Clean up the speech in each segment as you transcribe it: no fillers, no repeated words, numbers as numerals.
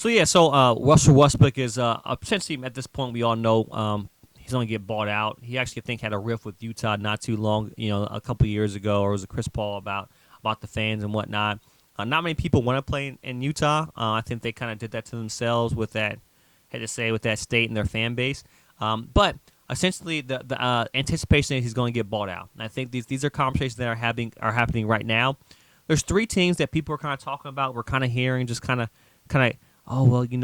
Russell Westbrook is essentially at this point we all know he's going to get bought out. He actually I think had a riff with Utah not too long, a couple years ago, or was it Chris Paul about the fans and whatnot. Not many people want to play in Utah. I think they kind of did that to themselves with that, had to say, with that state and their fan base. But essentially, the anticipation is he's going to get bought out. And I think these are conversations that are happening right now. There's three teams that people are kind of talking about. We're kind of hearing just kind of, oh well, they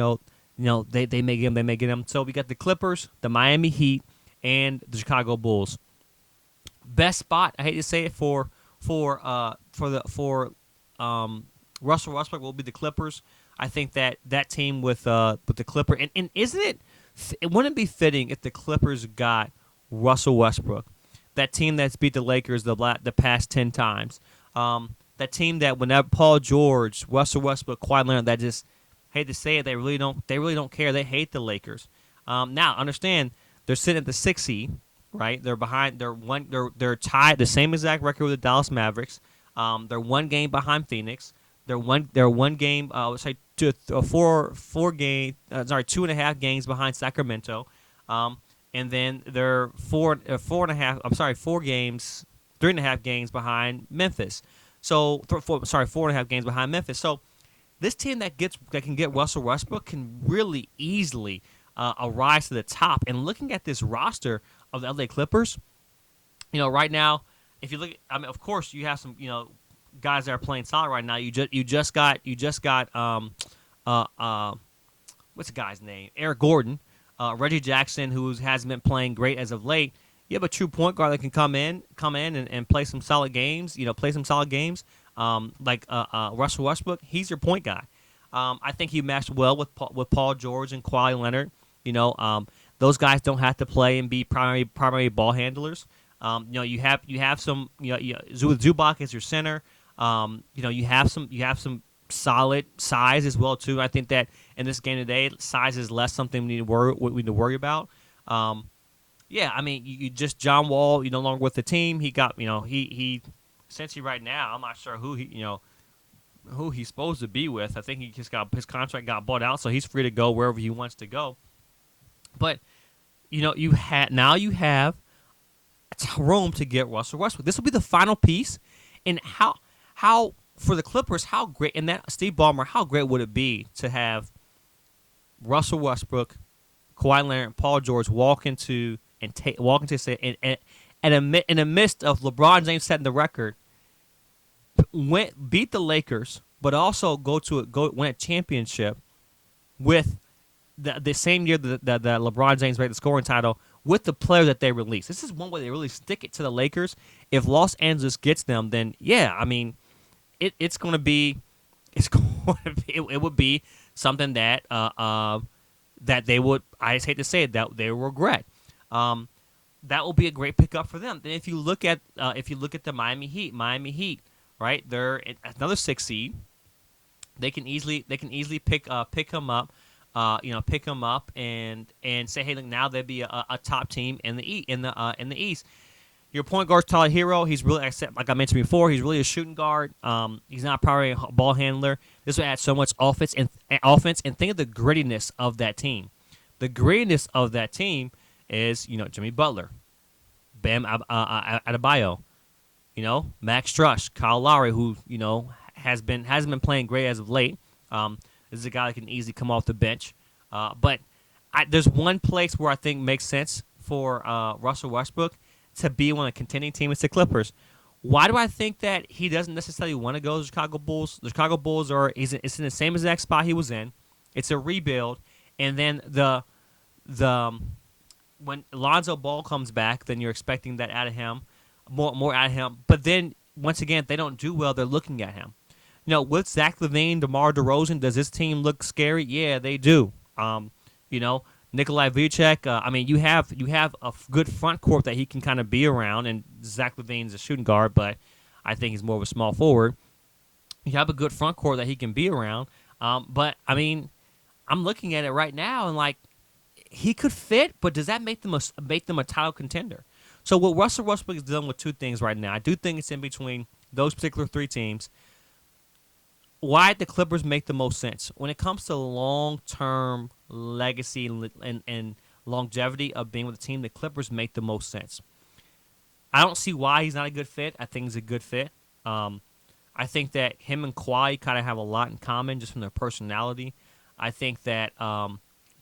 may get him, they may get him. So we got the Clippers, the Miami Heat, and the Chicago Bulls. Best spot, I hate to say it, for Russell Westbrook will be the Clippers. I think that team with the Clipper and isn't it wouldn't it be fitting if the Clippers got Russell Westbrook, that team that's beat the Lakers the past 10 times, that team that whenever Paul George, Russell Westbrook, Kawhi Leonard, that just hate to say it, they really don't care. They hate the Lakers. Now understand they're sitting at the 6th seed, right? They're behind. They're tied the same exact record with the Dallas Mavericks. They're one game behind Phoenix. They're one game. Two and a half games behind Sacramento, and then they're 4 games, 3.5 games behind Memphis. So 4.5 games behind Memphis. So this team that can get Russell Westbrook can really easily rise to the top. And looking at this roster of the LA Clippers, right now, if you look, of course, you have some, guys that are playing solid right now. You just got what's the guy's name? Eric Gordon, Reggie Jackson, who hasn't been playing great as of late. You have a true point guard that can come in and play some solid games. Like Russell Westbrook. He's your point guy. I think he matched well with Paul George and Kawhi Leonard. Those guys don't have to play and be primary ball handlers. You have some. Zubac is your center. You have some solid size as well too. I think that in this game today, size is less something we need to worry about. You just John Wall. You no longer with the team. He got he essentially right now. I'm not sure who he's supposed to be with. I think he just got his contract got bought out, so he's free to go wherever he wants to go. But you have room to get Russell Westbrook. This will be the final piece. And how for the Clippers, how great, and that Steve Ballmer, how great would it be to have Russell Westbrook, Kawhi Leonard, and Paul George walk into in the midst of LeBron James setting the record, beat the Lakers, but also go win a championship with the same year that LeBron James made the scoring title with the player that they released. This is one way they really stick it to the Lakers. If Los Angeles gets them, then it would be something that that they would, I just hate to say it, that they will regret. That will be a great pickup for them. Then if you look at the Miami Heat, right? They're another 6th seed. They can easily pick him up. Pick them up and say, hey, look, now they'd be a top team in the East. Your point guard's Tyler Hero. He's really, like I mentioned before, he's really a shooting guard. He's not a primary ball handler. This will add so much offense and think of the grittiness of that team. The grittiness of that team is Jimmy Butler, Bam Adebayo, Max Strush, Kyle Lowry, who hasn't been playing great as of late. This is a guy that can easily come off the bench. But there's one place where I think makes sense for Russell Westbrook to be on a contending team. It's the Clippers. Why do I think that he doesn't necessarily want to go to the Chicago Bulls? The Chicago Bulls it's in the same exact spot he was in. It's a rebuild. And then when Lonzo Ball comes back, then you're expecting that out of him, more out of him. But then, once again, if they don't do well, they're looking at him. With Zach LaVine, DeMar DeRozan, does this team look scary? Yeah, they do. Nikolai Vucevic. You have a good front court that he can kind of be around, and Zach LaVine's a shooting guard, but I think he's more of a small forward. You have a good front court that he can be around. But I'm looking at it right now, and like he could fit, but does that make them a title contender? So what Russell Westbrook is dealing with two things right now. I do think it's in between those particular three teams. why the Clippers make the most sense when it comes to long-term legacy and longevity of being with the team. The Clippers make the most sense. I don't see why he's not a good fit. I think he's a good fit. I think that him and Kawhi kind of have a lot in common just from their personality. I think that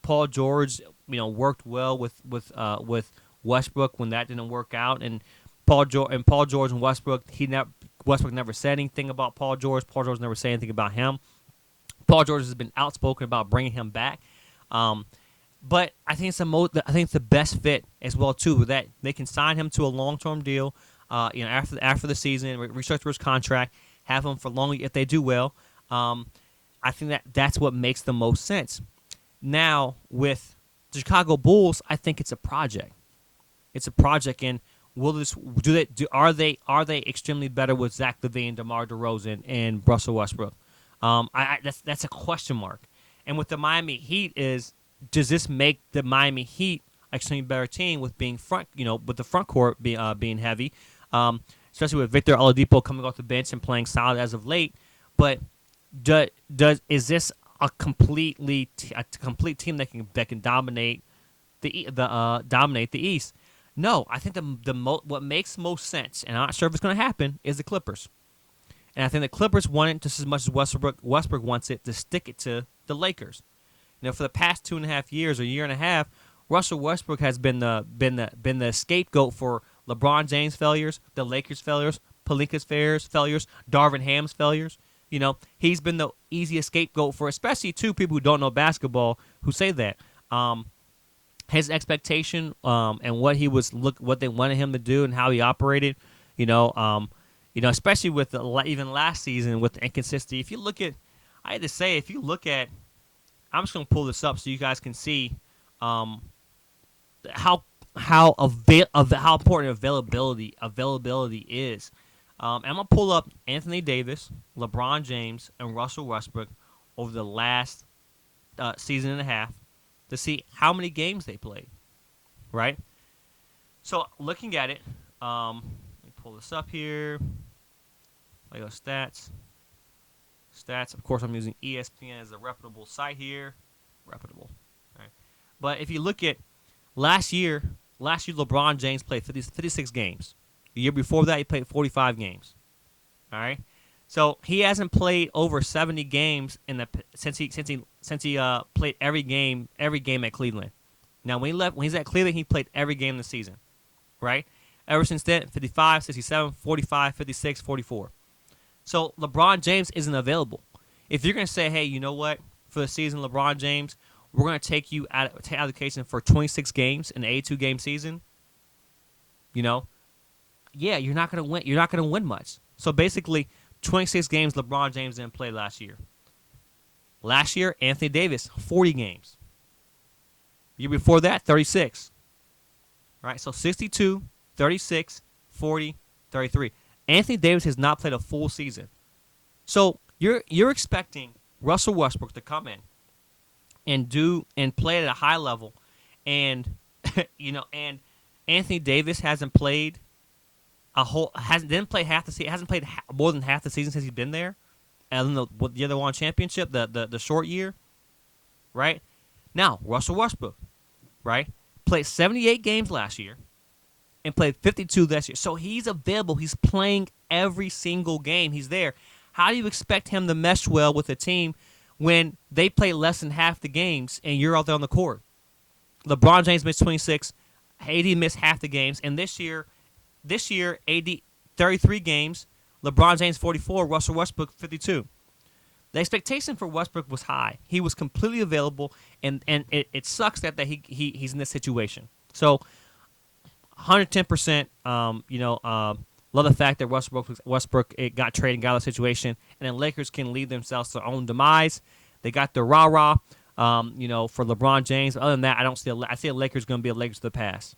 Paul George, worked well with Westbrook when that didn't work out, and Paul George and Westbrook, Westbrook never said anything about Paul George. Paul George never said anything about him. Paul George has been outspoken about bringing him back. But I think it's the best fit as well too. With that, they can sign him to a long-term deal. After the season, restructure his contract, have him for long if they do well. I think that's what makes the most sense. Now with the Chicago Bulls, I think it's a project. It's a project, and are they extremely better with Zach LaVine, DeMar DeRozan, and Russell Westbrook? That's a question mark. And with the Miami Heat does this make the Miami Heat an extremely better team with being with the front court being heavy, especially with Victor Oladipo coming off the bench and playing solid as of late? But is this a complete team that can dominate the East? No, I think what makes most sense, and I'm not sure if it's going to happen, is the Clippers. And I think the Clippers want it just as much as Westbrook wants it to stick it to the Lakers. For the past 2.5 years or year and a half, Russell Westbrook has been the scapegoat for LeBron James' failures, the Lakers' failures, Pelinka's failures, Darvin Ham's failures. He's been the easiest scapegoat for, especially two people who don't know basketball who say that. His expectation and what they wanted him to do and how he operated, especially with even last season with the inconsistency. If you look at, I'm just going to pull this up so you guys can see how important availability is. I'm going to pull up Anthony Davis, LeBron James, and Russell Westbrook over the last season and a half to see how many games they played, right? So looking at it, let me pull this up here. I go stats. Of course, I'm using ESPN as a reputable site here. Reputable. All right. But if you look at last year LeBron James played 56 games. The year before that, he played 45 games. All right. So he hasn't played over 70 games since he played every game at Cleveland. Now when he's at Cleveland, he played every game this season, right? Ever since then, 55, 67, 45, 56, 44. So LeBron James isn't available. If you're going to say, hey, you know what? For the season, LeBron James, we're going to take you out of allocation for 26 games in an 82-game season. Yeah, you're not going to win. You're not going to win much. So basically, 26 games LeBron James didn't play last year. Last year, Anthony Davis, 40 games. Year before that, 36. Right? So 62, 36, 40, 33. Anthony Davis has not played a full season. So you're expecting Russell Westbrook to come in and play at a high level, and and Anthony Davis hasn't played didn't play half the season, hasn't played more than half the season since he's been there. And then the other one championship, the short year, right? Now, Russell Westbrook, right? Played 78 games last year and played 52 this year. So he's available. He's playing every single game. He's there. How do you expect him to mesh well with a team when they play less than half the games and you're out there on the court? LeBron James missed 26. AD missed half the games. And this year, AD 33 games. LeBron James 44. Russell Westbrook 52. The expectation for Westbrook was high. He was completely available, and it sucks that he's in this situation. So 110%, love the fact that Westbrook got traded and got out of the situation, and then Lakers can lead themselves to their own demise. They got the rah-rah, for LeBron James. Other than that, I see the Lakers going to be a Lakers of the past.